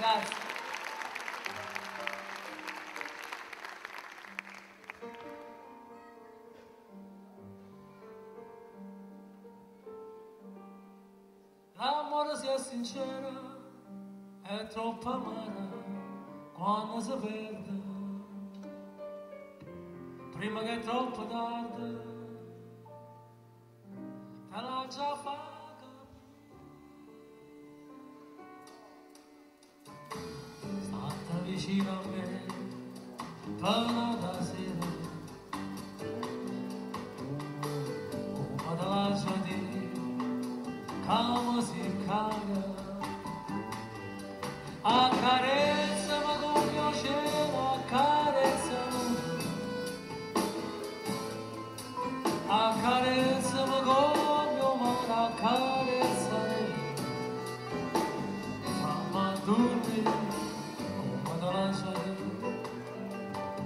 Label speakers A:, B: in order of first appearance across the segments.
A: Grazie. L'amore sia sincero è troppo amara quando si perde, prima che è troppo tardi, te l'ha già fatta capire. Stata vicino a me, parla da sera, come te lascio dire, come si caga. Accarezzami con mio cielo, accarezzami, accarezzami con mio mare, accarezzami, fammi dormire, come te lascio dire,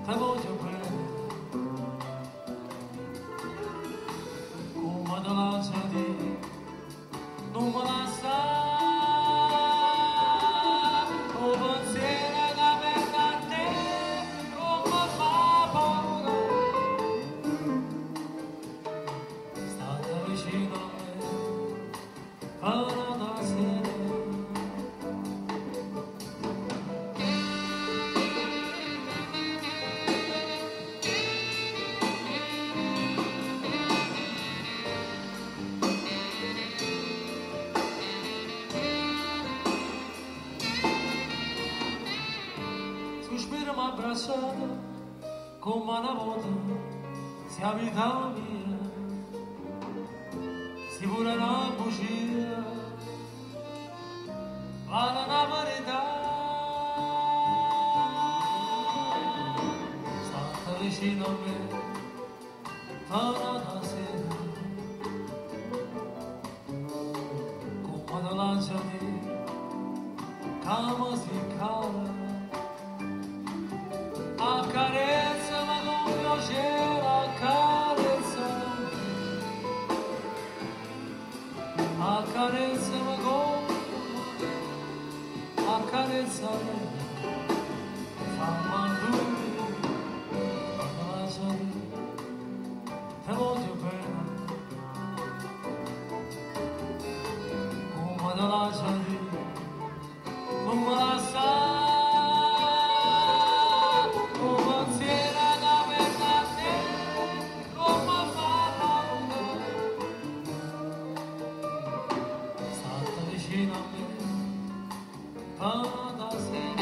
A: te voglio bene, come te lascio dire, non me la sai. Sospiro mi abbracciato come una volta, sia vita mia, si pure una bugia, vale una verità. Stata vicino a me, torna da sera, come te lascio dire, come si cala. Accarezzami con mio cielo, accarezzami, accarezzami con accarezzami, fammi dormire, quando lascio dire, te voglio bene, come te lascio dire, non me la sai. Vicino a me, parla da sera.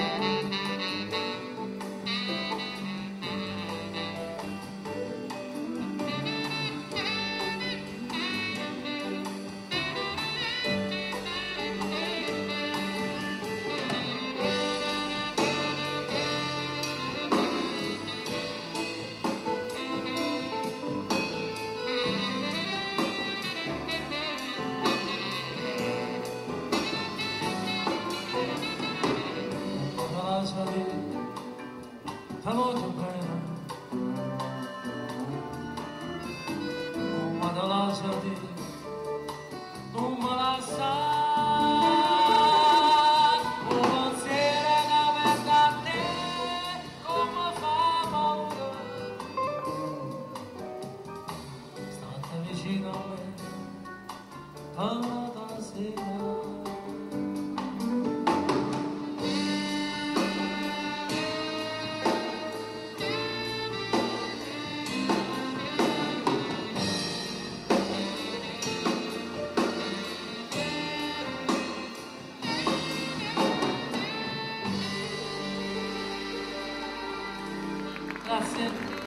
A: Te voglio bene, come te lascio dire, non me la sai, un pensiero che venga a te, come fa paura, state vicino a me, parla da sera. Grazie.